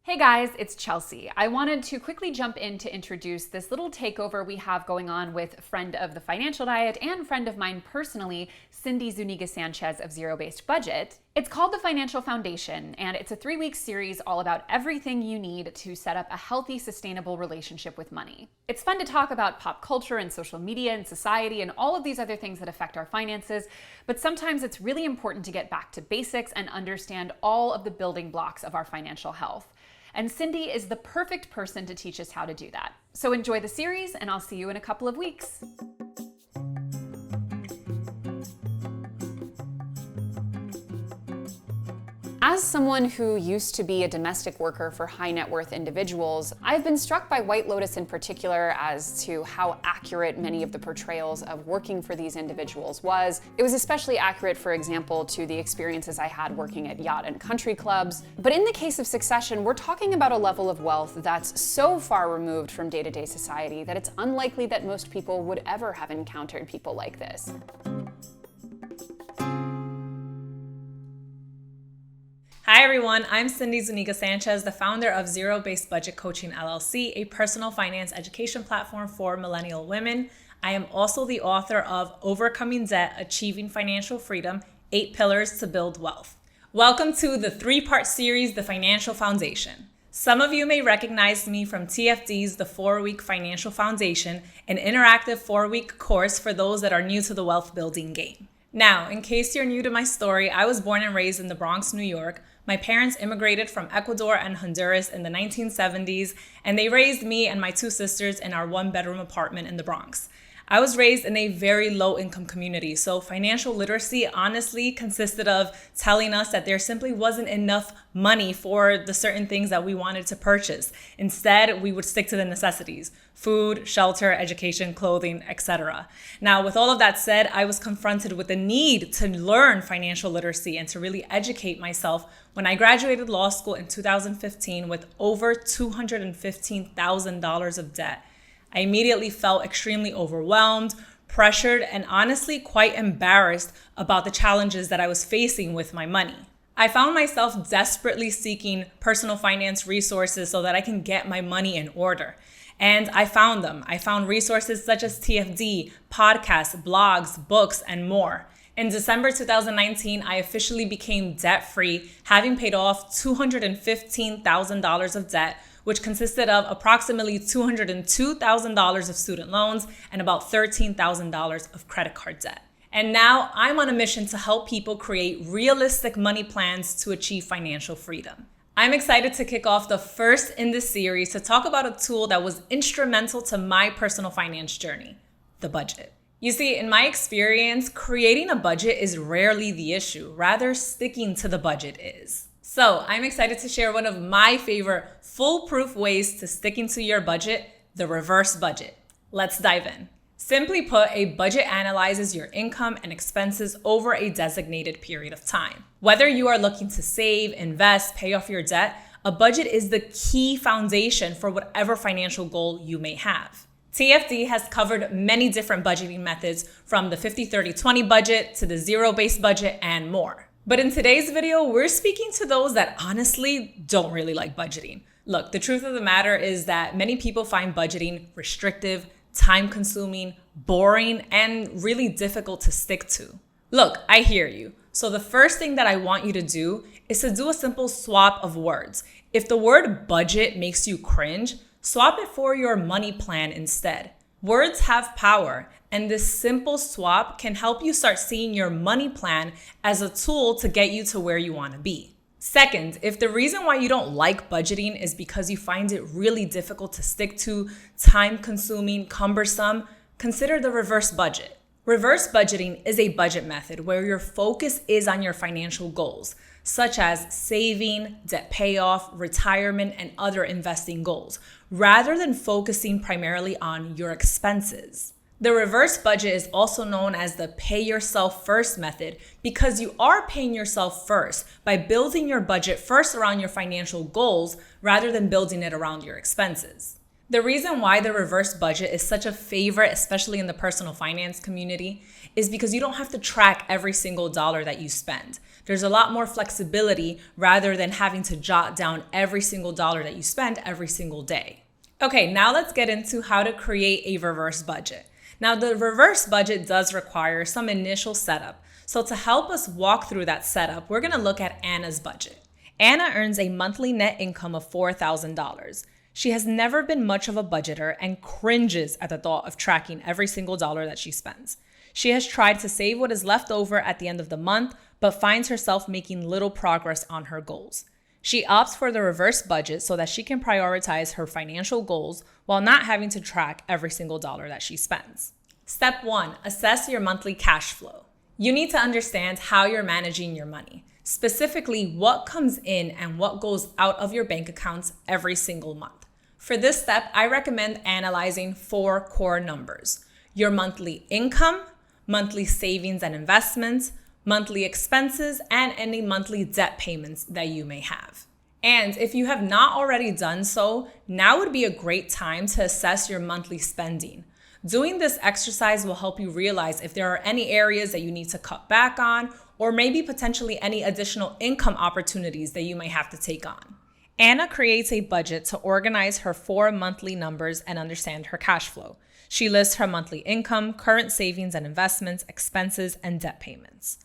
Hey guys, it's Chelsea. I wanted to quickly jump in to introduce this little takeover we have going on with friend of the financial diet and friend of mine personally, Cindy Zuniga-Sanchez of Zero Based Budget. It's called the Financial Foundation, and it's a 3-week series all about everything you need to set up a healthy, sustainable relationship with money. It's fun to talk about pop culture and social media and society and all of these other things that affect our finances, but sometimes it's really important to get back to basics and understand all of the building blocks of our financial health. And Cindy is the perfect person to teach us how to do that. So enjoy the series, and I'll see you in a couple of weeks. As someone who used to be a domestic worker for high net worth individuals, I've been struck by White Lotus in particular as to how accurate many of the portrayals of working for these individuals was. It was especially accurate, for example, to the experiences I had working at yacht and country clubs. But in the case of Succession, we're talking about a level of wealth that's so far removed from day-to-day society that it's unlikely that most people would ever have encountered people like this. Hi everyone, I'm Cindy Zuniga-Sanchez, the founder of Zero Based Budget Coaching LLC, a personal finance education platform for millennial women. I am also the author of Overcoming Debt, Achieving Financial Freedom, 8 Pillars to Build Wealth. Welcome to the 3-part series, The Financial Foundation. Some of you may recognize me from TFD's The 4-Week Financial Foundation, an interactive 4-week course for those that are new to the wealth building game. Now, in case you're new to my story, I was born and raised in the Bronx, New York. My parents immigrated from Ecuador and Honduras in the 1970s, and they raised me and my 2 sisters in our 1-bedroom apartment in the Bronx. I was raised in a very low-income community, so financial literacy honestly consisted of telling us that there simply wasn't enough money for the certain things that we wanted to purchase. Instead, we would stick to the necessities: food, shelter, education, clothing, etc. Now, with all of that said, I was confronted with the need to learn financial literacy and to really educate myself when I graduated law school in 2015 with over $215,000 of debt. I immediately felt extremely overwhelmed, pressured, and honestly quite embarrassed about the challenges that I was facing with my money. I found myself desperately seeking personal finance resources so that I can get my money in order. And I found them. I found resources such as TFD, podcasts, blogs, books, and more. In December 2019, I officially became debt-free, having paid off $215,000 of debt, which consisted of approximately $202,000 of student loans and about $13,000 of credit card debt. And now I'm on a mission to help people create realistic money plans to achieve financial freedom. I'm excited to kick off the first in this series to talk about a tool that was instrumental to my personal finance journey: the budget. You see, in my experience, creating a budget is rarely the issue. Rather, sticking to the budget is. So I'm excited to share one of my favorite foolproof ways to sticking to your budget: the reverse budget. Let's dive in. Simply put, a budget analyzes your income and expenses over a designated period of time. Whether you are looking to save, invest, pay off your debt, a budget is the key foundation for whatever financial goal you may have. TFD has covered many different budgeting methods, from the 50-30-20 budget to the zero-based budget and more. But in today's video, we're speaking to those that honestly don't really like budgeting. Look, the truth of the matter is that many people find budgeting restrictive, time-consuming, boring, and really difficult to stick to. Look, I hear you. So the first thing that I want you to do is to do a simple swap of words. If the word budget makes you cringe, swap it for your money plan instead. Words have power, and this simple swap can help you start seeing your money plan as a tool to get you to where you want to be. Second, if the reason why you don't like budgeting is because you find it really difficult to stick to, time-consuming, cumbersome, consider the reverse budget. Reverse budgeting is a budget method where your focus is on your financial goals, such as saving, debt payoff, retirement, and other investing goals, rather than focusing primarily on your expenses. The reverse budget is also known as the pay yourself first method because you are paying yourself first by building your budget first around your financial goals rather than building it around your expenses. The reason why the reverse budget is such a favorite, especially in the personal finance community, is because you don't have to track every single dollar that you spend. There's a lot more flexibility rather than having to jot down every single dollar that you spend every single day. Okay, now let's get into how to create a reverse budget. Now, the reverse budget does require some initial setup. So to help us walk through that setup, we're gonna look at Anna's budget. Anna earns a monthly net income of $4,000. She has never been much of a budgeter and cringes at the thought of tracking every single dollar that she spends. She has tried to save what is left over at the end of the month, but finds herself making little progress on her goals. She opts for the reverse budget so that she can prioritize her financial goals while not having to track every single dollar that she spends. Step 1, assess your monthly cash flow. You need to understand how you're managing your money. Specifically, what comes in and what goes out of your bank accounts every single month. For this step, I recommend analyzing 4 core numbers: your monthly income, monthly savings and investments, monthly expenses, and any monthly debt payments that you may have. And if you have not already done so, now would be a great time to assess your monthly spending. Doing this exercise will help you realize if there are any areas that you need to cut back on, or maybe potentially any additional income opportunities that you may have to take on. Anna creates a budget to organize her 4 monthly numbers and understand her cash flow. She lists her monthly income, current savings and investments, expenses, and debt payments.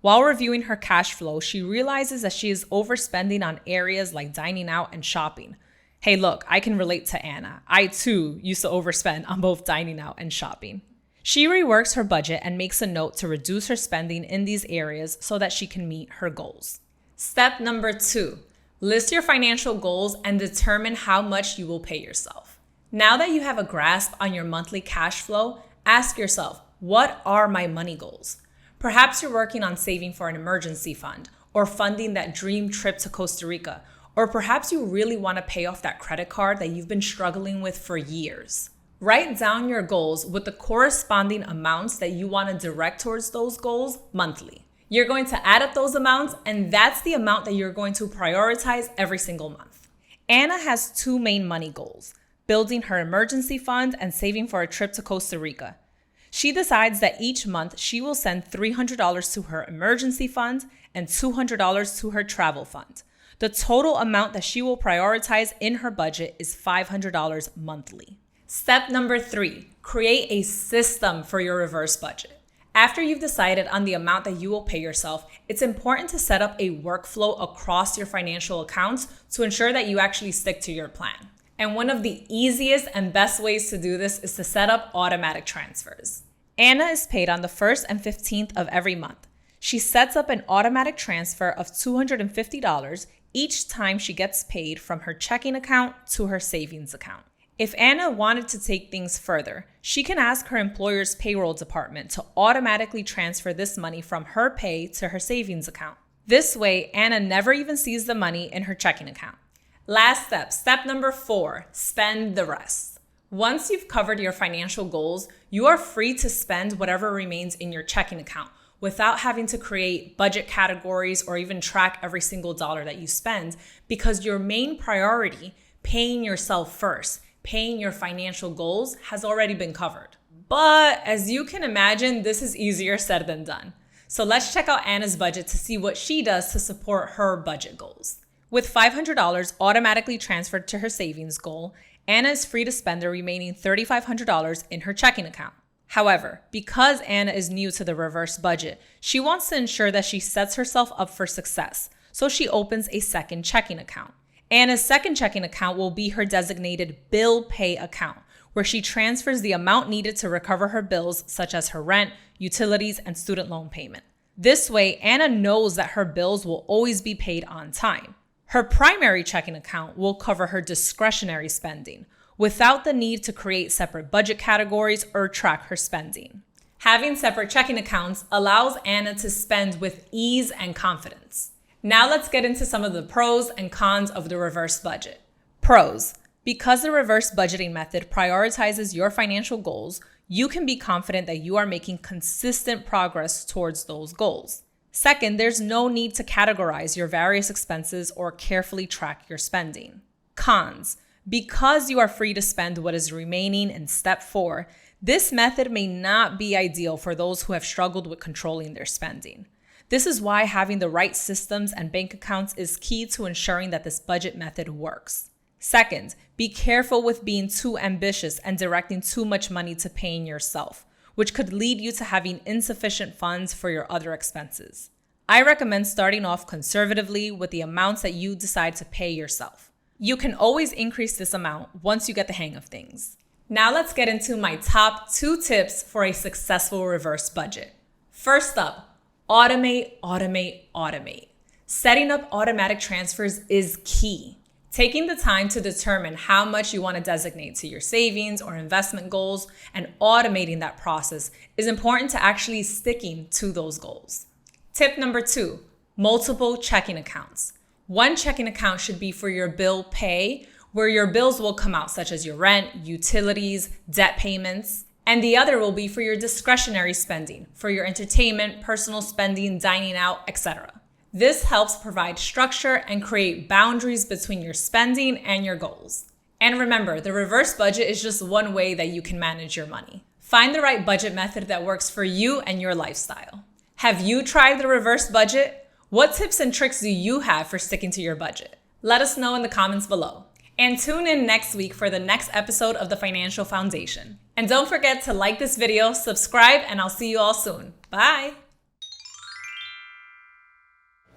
While reviewing her cash flow, she realizes that she is overspending on areas like dining out and shopping. Hey, look, I can relate to Anna. I too used to overspend on both dining out and shopping. She reworks her budget and makes a note to reduce her spending in these areas so that she can meet her goals. Step number 2, list your financial goals and determine how much you will pay yourself. Now that you have a grasp on your monthly cash flow, ask yourself, what are my money goals? Perhaps you're working on saving for an emergency fund or funding that dream trip to Costa Rica, or perhaps you really want to pay off that credit card that you've been struggling with for years. Write down your goals with the corresponding amounts that you want to direct towards those goals monthly. You're going to add up those amounts, and that's the amount that you're going to prioritize every single month. Anna has 2 main money goals: building her emergency fund and saving for a trip to Costa Rica. She decides that each month she will send $300 to her emergency fund and $200 to her travel fund. The total amount that she will prioritize in her budget is $500 monthly. Step number 3, create a system for your reverse budget. After you've decided on the amount that you will pay yourself, it's important to set up a workflow across your financial accounts to ensure that you actually stick to your plan. And one of the easiest and best ways to do this is to set up automatic transfers. Anna is paid on the 1st and 15th of every month. She sets up an automatic transfer of $250 each time she gets paid from her checking account to her savings account. If Anna wanted to take things further, she can ask her employer's payroll department to automatically transfer this money from her pay to her savings account. This way, Anna never even sees the money in her checking account. Last step, step number 4, spend the rest. Once you've covered your financial goals, you are free to spend whatever remains in your checking account without having to create budget categories or even track every single dollar that you spend, because your main priority, paying yourself first, paying your financial goals, has already been covered. But as you can imagine, this is easier said than done. So let's check out Anna's budget to see what she does to support her budget goals. With $500 automatically transferred to her savings goal, Anna is free to spend the remaining $3,500 in her checking account. However, because Anna is new to the reverse budget, she wants to ensure that she sets herself up for success, so she opens a second checking account. Anna's second checking account will be her designated bill pay account, where she transfers the amount needed to recover her bills, such as her rent, utilities, and student loan payment. This way, Anna knows that her bills will always be paid on time. Her primary checking account will cover her discretionary spending, without the need to create separate budget categories or track her spending. Having separate checking accounts allows Anna to spend with ease and confidence. Now let's get into some of the pros and cons of the reverse budget. Pros: because the reverse budgeting method prioritizes your financial goals, you can be confident that you are making consistent progress towards those goals. Second, there's no need to categorize your various expenses or carefully track your spending. Cons: Because you are free to spend what is remaining in step 4, this method may not be ideal for those who have struggled with controlling their spending. This is why having the right systems and bank accounts is key to ensuring that this budget method works. Second, be careful with being too ambitious and directing too much money to paying yourself, which could lead you to having insufficient funds for your other expenses. I recommend starting off conservatively with the amounts that you decide to pay yourself. You can always increase this amount once you get the hang of things. Now let's get into my top 2 tips for a successful reverse budget. First up, automate, automate, automate. Setting up automatic transfers is key. Taking the time to determine how much you want to designate to your savings or investment goals and automating that process is important to actually sticking to those goals. Tip number 2, multiple checking accounts. One checking account should be for your bill pay, where your bills will come out, such as your rent, utilities, debt payments. And the other will be for your discretionary spending, for your entertainment, personal spending, dining out, etc. This helps provide structure and create boundaries between your spending and your goals. And remember, the reverse budget is just one way that you can manage your money. Find the right budget method that works for you and your lifestyle. Have you tried the reverse budget? What tips and tricks do you have for sticking to your budget? Let us know in the comments below. And tune in next week for the next episode of The Financial Foundation. And don't forget to like this video, subscribe, and I'll see you all soon. Bye!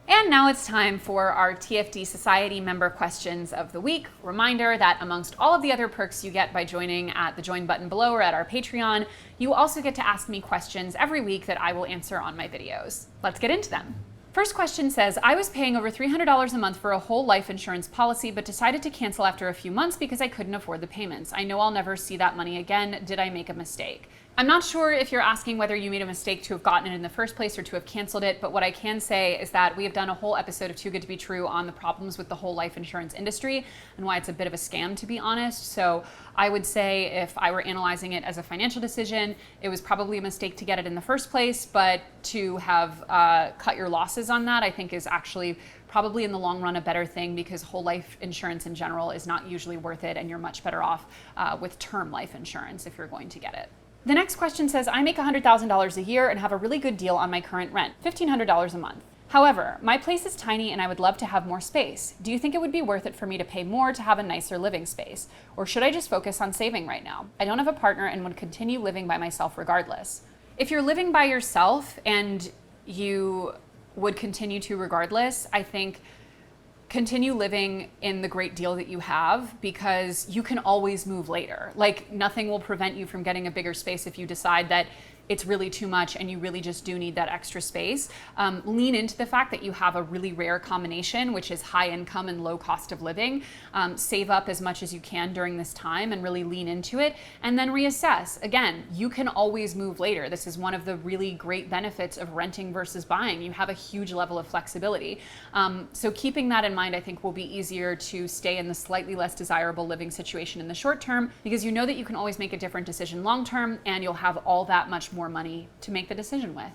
And now it's time for our TFD Society member questions of the week. Reminder that amongst all of the other perks you get by joining at the join button below or at our Patreon, you also get to ask me questions every week that I will answer on my videos. Let's get into them. First question says, I was paying over $300 a month for a whole life insurance policy, but decided to cancel after a few months because I couldn't afford the payments. I know I'll never see that money again. Did I make a mistake? I'm not sure if you're asking whether you made a mistake to have gotten it in the first place or to have canceled it, but what I can say is that we have done a whole episode of Too Good to Be True on the problems with the whole life insurance industry and why it's a bit of a scam, to be honest. So I would say if I were analyzing it as a financial decision, it was probably a mistake to get it in the first place, but to have cut your losses on that, I think is actually probably in the long run a better thing, because whole life insurance in general is not usually worth it, and you're much better off with term life insurance if you're going to get it. The next question says, I make $100,000 a year and have a really good deal on my current rent, $1,500 a month. However, my place is tiny and I would love to have more space. Do you think it would be worth it for me to pay more to have a nicer living space? Or should I just focus on saving right now? I don't have a partner and would continue living by myself regardless. If you're living by yourself and you would continue to regardless, I think continue living in the great deal that you have, because you can always move later. Like, nothing will prevent you from getting a bigger space if you decide that it's really too much and you really just do need that extra space. Lean into the fact that you have a really rare combination, which is high income and low cost of living. Save up as much as you can during this time and really lean into it, and then reassess. Again, you can always move later. This is one of the really great benefits of renting versus buying. You have a huge level of flexibility. So keeping that in mind, I think will be easier to stay in the slightly less desirable living situation in the short term, because you know that you can always make a different decision long term, and you'll have all that much more money to make the decision with.